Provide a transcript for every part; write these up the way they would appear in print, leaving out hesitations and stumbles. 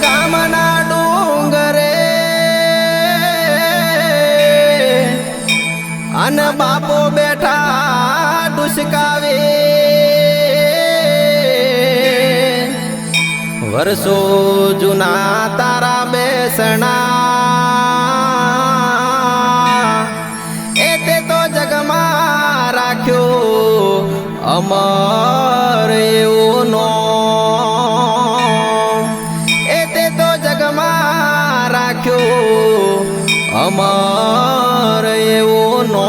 ગામના ડુંગરે અને બાપો બેઠા ડુસકાવે વર્ષો જૂના તારા બેસણા એ તે તો જગમાં રાખ્યો અમર એવું નો એ તે તો જગમાં રાખ્યો અમર એવું નો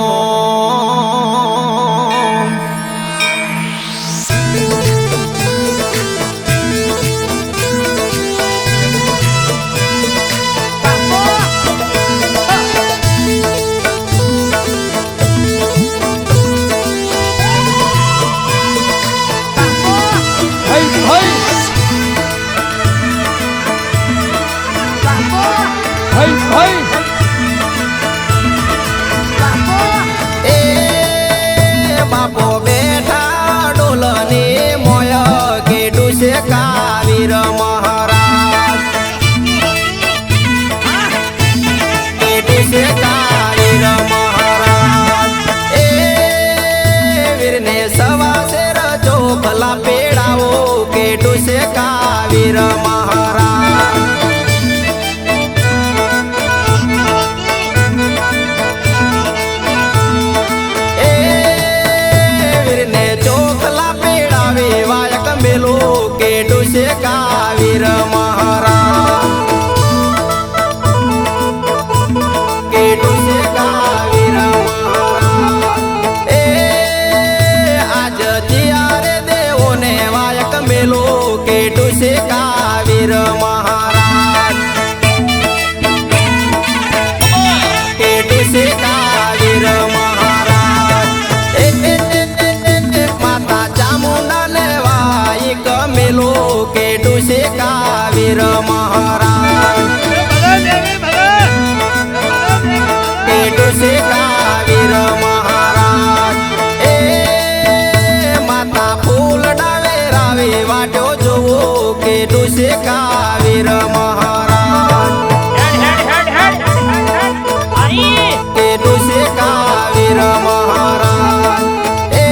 બાપો બેઠા ડોલની મોય કેડું છે કાવીર મહારાજ કેડું છે કાવીર મહારાજ એ વીરને સવા શેર ચોખલા પેડાવો કેડું છે કાવીર મહારાજ કેડું છે કાવીર મહારાજ કેડું છે કાવીર મહારાજ એ આજ ત્યારે દેવોને વાયક મેલો કેડું છે કાવીર મહારાજ કેડું છે કાવીર મહારાજ માતા ચામુંડા લેવાય કમેલો કેડું છે કાવીર મહારાજ કેડું છે કાવીર મહારાજ એ માતા ફૂલ ડાવે રાવે વાટ્યો જોવો કેડું છે કાવીર મહારાજ કેડું છે કાવીર મહારાજ એ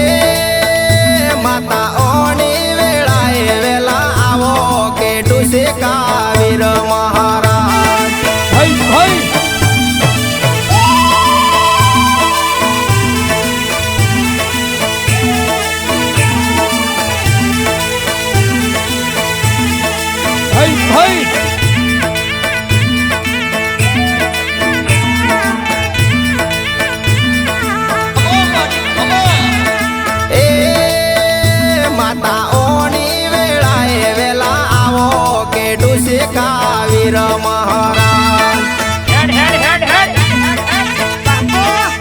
માતા ઓણી વેળાએ વેલા આવો કેડું છે કાવીર મહારાજ કાવીર મહારાજ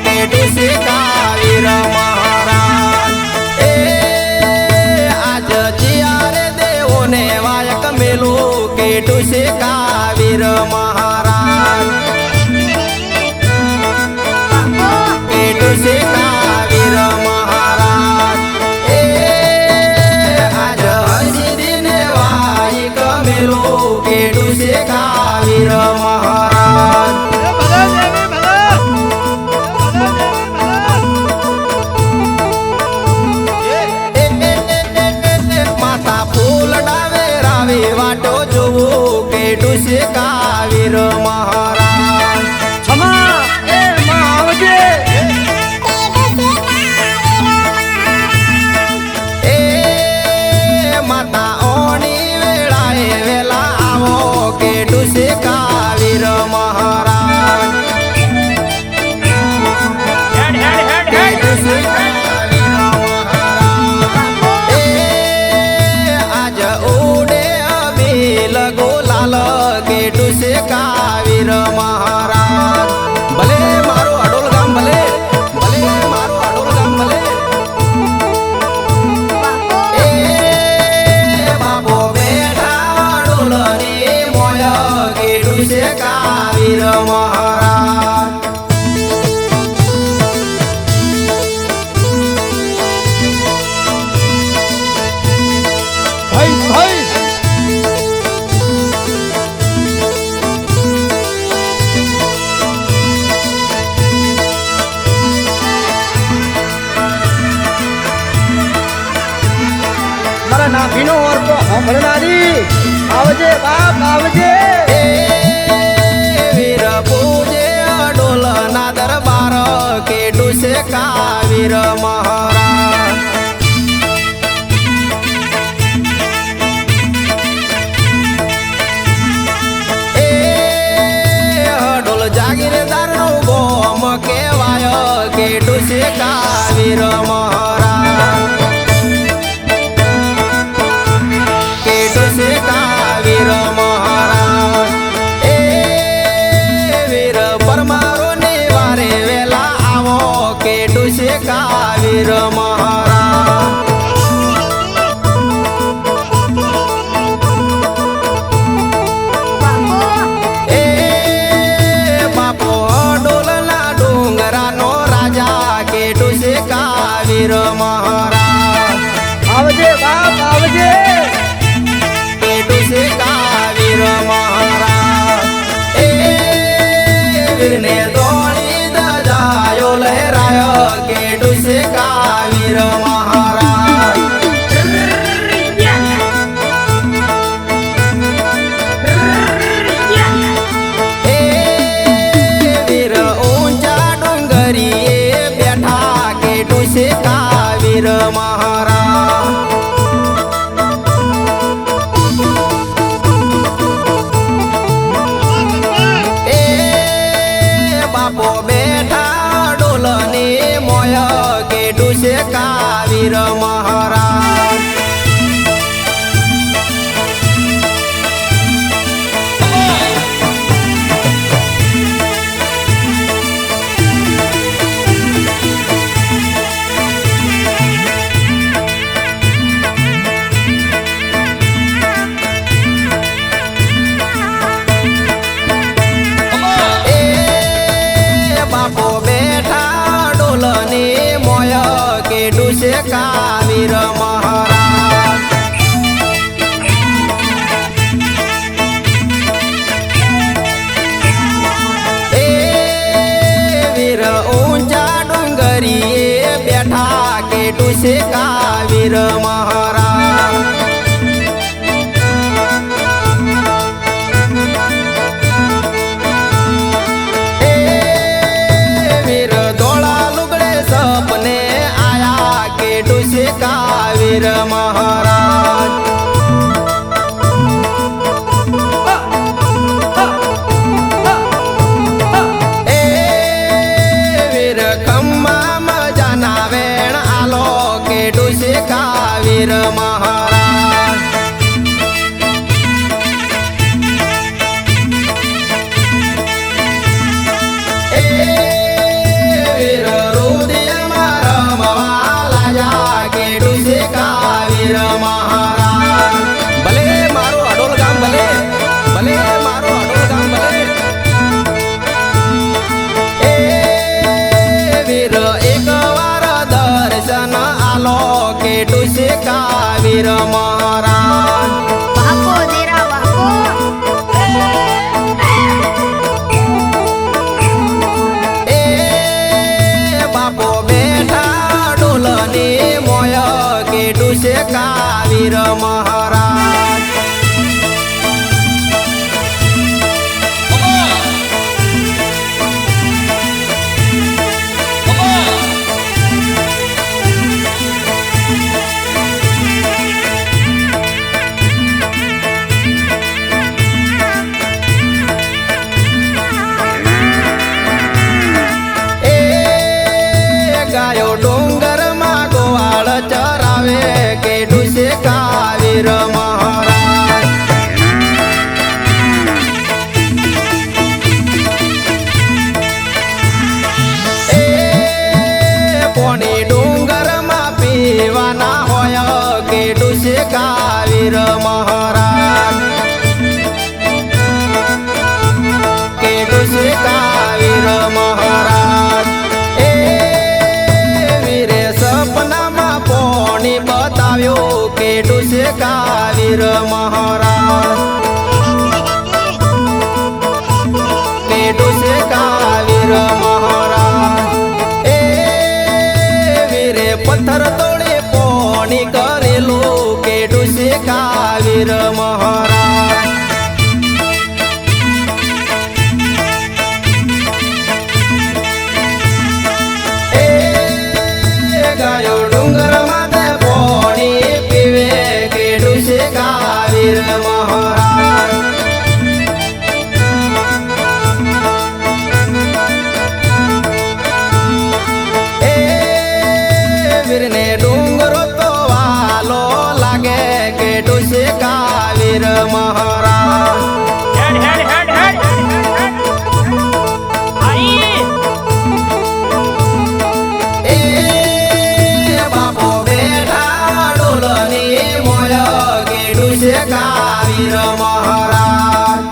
કેડું છે કાવીર મહારાજ એ આજ જ્યારે દેવોને વાયક મેલો કેડું છે કાવીર મહારાજ કેડું છે કાવીર મહારાજ એ આજ હસીને વાયક મેલો કેડું છે કાવીર મહારાજ માતા ફૂલ ડાવે રાવે વાટો જોવો કેડું છે કાવીર મહારાજ એ માતા ઓણી વેળાએ વેલા આવો કેડું છે કાવીર મહારાજ કેડું છે કાવીર મહારાજ એ આજ ઉડે અબીલ ગોલાલ કેડું છે કાવીર મહારાજ ભલે મારું અડોલ ગામ ભલે ભલે મારું અડોલ ગામ ભલે એ બાપો બેઠા ડોલની મોય કેડું છે કાવીર મહારાજ નાભીનો ઓરકો સાંભળનારી આવજે બાપ આવજે. એ વીર પૂજે અડોલના દરબાર કેડું છે કાવીર મહારાજ. એ અડોલ જાગીરદારનો ગોમ કહેવાય કેડું છે કાવીર મહારાજ. કેડું છે કાવીર મહારાજ. એ વીર પરમારો ને વારે વેલા આવો કેડું છે કાવીર મહારાજ. એ બાપો અડોલના ડુંગરાનો રાજા કેડું છે કાવીર મહારાજ. આવજે બાપ આવજે. કેડું છે કાવીર મહારાજ. એ વીરને દોડી દજાયો લહેરાય કેડું છે કાવીર મહારાજ. એ વીર ઊંચા ડુંગરીએ બેઠા કેડું છે કાવીર મહારાજ. એ બાપો બેઠા ડોલની મોય કેડું છે કાવીર મહારાજ. એ બાપો બેઠા ડોલની મોય કેડું છે કાવીર મહારાજ. એ વીર ઊંચા ડુંગરીએ બેઠા કેડું છે કાવીર મહારાજ. એ વીર ધોળા લુગડે સપને આયા કેડું છે કાવીર મહારાજ. એ વીર ખમ્મા મજાના વેણ આલો કેડું છે કાવીર મહારાજ. એ વીર રુદિયામાં રમવા લાજા કેડું છે કાવીર મહારાજ. ભલે મારું અડોલ ગામ ભલે ભલે મારું અડોલ ગામ ભલે. એ વીર એકવાર દર્શન આલો કેડું છે કાવીર મહારાજ. બાપો દેરા બાપો. એ બાપો બેઠા ડોલની મોય કેડું છે કાવીર મહારાજ. એ ગાયો ડુંગરમાં ગોવાળ ચરાવે કેડું છે કાવીર મહારાજ. એ પોણી ડુંગરમાં પીવાના હોય કેડું છે કાવીર મહારાજ. કેડું છે કાવીર મહારાજ. એ વીરે સપનામાં પોણી બતાવ્યું કેડું છે કાવીર મહારાજ. કેડું છે કાવીર મહારાજ. એ વીરે પથ્થર તોડે પોણી કરેલું કેડું વીરને ડુંગરો તો વાલો લાગે કે ડુસે કાવીર મહારાજ હેડ હેડ હેડ હેડ આઈ એ બાપો બેઠા ડોલની મોય કે ડુસે કાવીર મહારાજ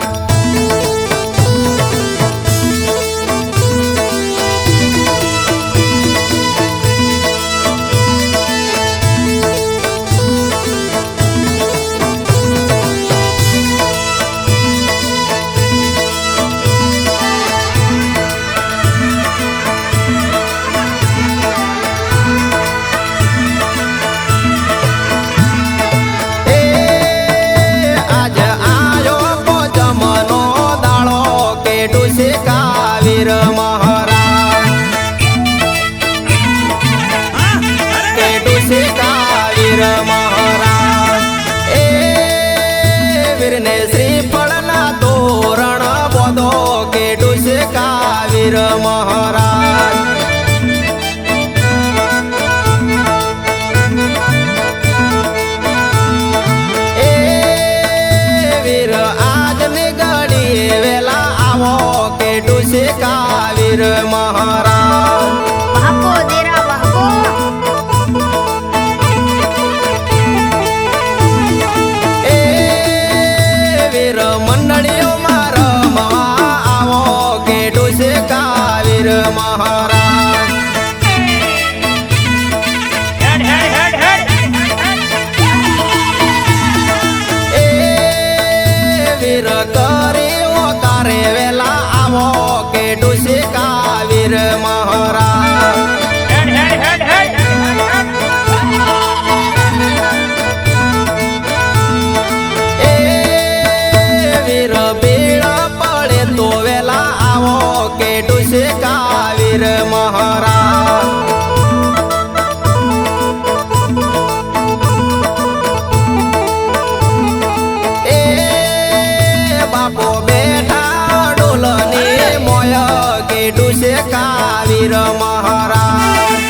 કાવીર મહારાજ કે ડુસે કાવીર મહારાજ એ વીરને શ્રીફળના તોરણ બોધો કે ડુસે કાવીર મહારાજ એ વીર આજની ઘડીએ વેલા આવો કે ડુસે કાવીર મહારાજ વહકો દેરા વહકો એ વીર મંડળીઓમાં રમવા આવો કે ડુસે કાવીર મહારાજ હેડ હેડ હેડ એ વીર કર્યો તારે વેલા આવો કે ડુસે કાવીર મહારાજ હેડ હેડ હેડ એ વીર ભીડ પડે તો વેલા આવો કે ડુસે કાવીર મહારાજ એ બાપો બેઠા ડોલની મોય કે ડુસે કાવીર મહારાજ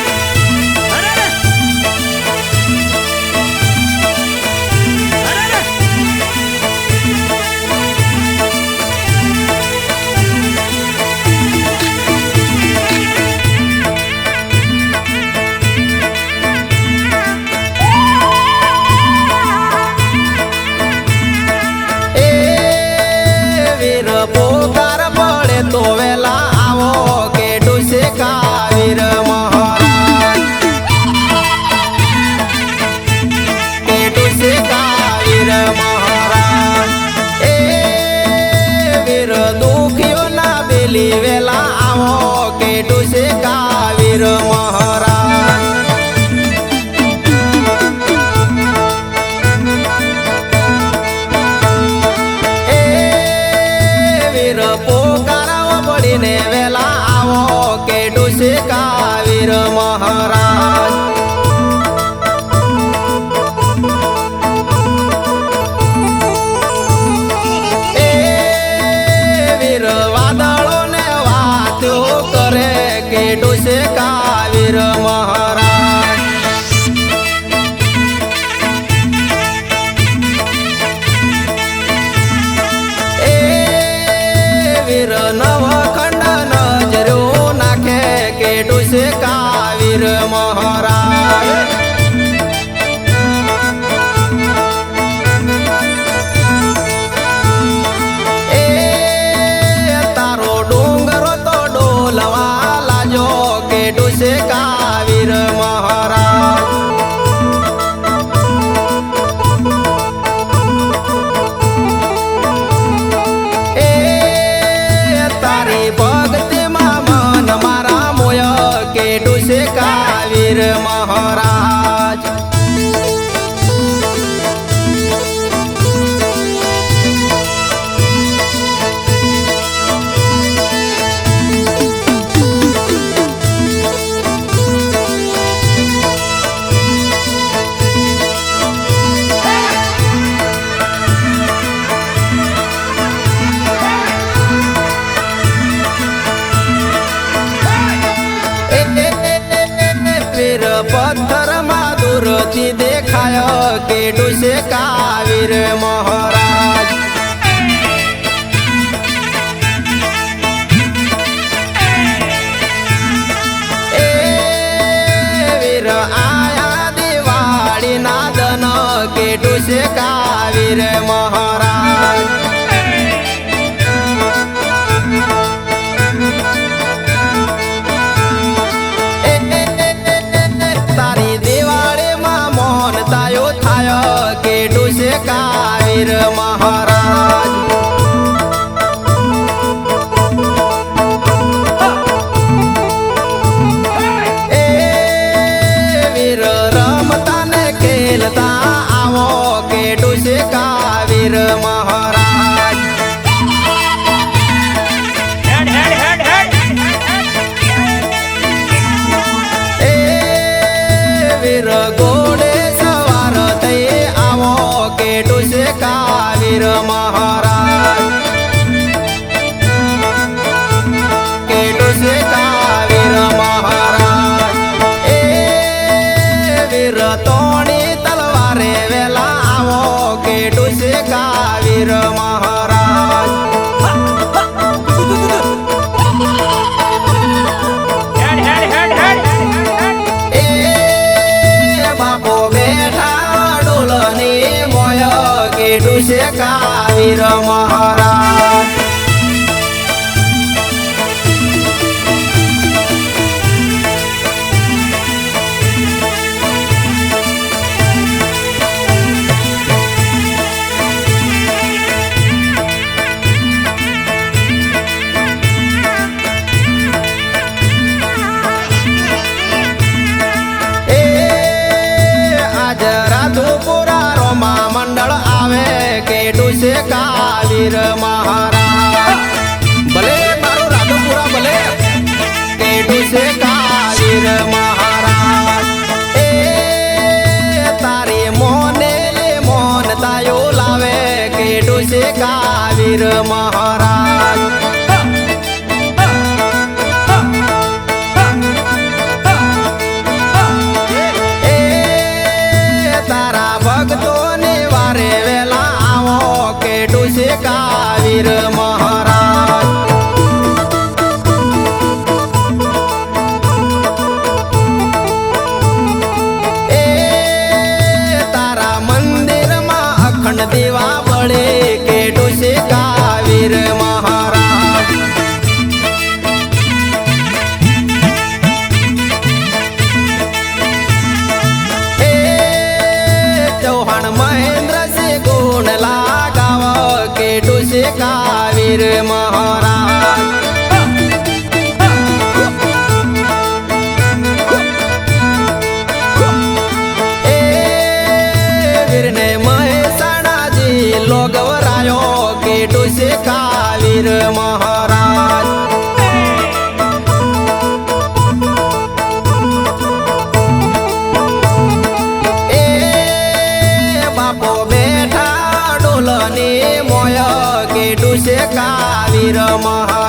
એ વીર પોકાર પડે તો વેલા આવો કે ડુસે કાવીર મહારાજ કે ડુસે કાવીર મહારાજ એ વીર દુખીઓના બેલી વેલા આવો કે ડુસે કાવીર મહારાજ એ વીર પોકારાઓ પડીને વેલા આવો કે ડુસે કાવીર મહારાજ એ વીર વાદળોને વાતો કરે કે ડુસે કાવીર મહારાજ એ વીર નવખંડ નજરો નાખે કે ડુસે કાવીર મહારાજ એ તારો ડુંગરો તો ડોલવા લાજો કે ડુસે કાવીર મહારાજ એ તારી ભક્તિમાં મન મારા મોય કે ડુસે કાવીર મહારાજ વીર પથ્થરમાં દૂરથી દેખાય કેડું છે કાવીર મહારાજ. એ વીર આયા દિવાળીના દન કેડું છે કાવીર મહારાજ. તારી દિવાળીમાં મોન તાયો થાય કેડું છે કાવીર મહારાજ. એ વીર રમતા ને ખેલતા આવો કેડું છે કાવીર મહારાજ. હેડ હેડ હેડ હેડ એ વીર ઘોડે સવાર થઈ આવો કેડું છે કાવીર મહારાજ. કેડું છે કાવીર મહારાજ. એ વીર તોણી તલવારે વેલા આવો કેડું છે કાવીર મહારાજ. હેડ હેડ હેડ હેડ એ બાપો બેઠા ડોલની મોય કેડું છે કાવીર મહારાજ. એ આજ રાધુપુરા રોમા મંડળ આવે કેડું છે કાવીર મહારાજ. ભલે મારું રાધુપુરા ભલે કેડું છે કાવીર મહારાજ. એ તારી મોને લે મોન તાયો લાવે કેડું છે કાવીર મહારાજ. એ તારા ભક્તોને વારે વેલા આવો કેડું છે કાવીર મહારાજ. એ તારા મંદિરમાં અખંડ દીવા બળે કેડું છે કાવીર મહારાજ. એ ચૌહાણ મહેન્દ્રસિંહ ગુણ લાગાવ કેડું છે કાવીર મહારાજ. એ વીરને મહેસાણાજી લોગવરાયો કેડું છે કાવીર મહારાજ. એ બાપો બેઠા ડોલની મોય કેડું છે કાવીર મહારાજ.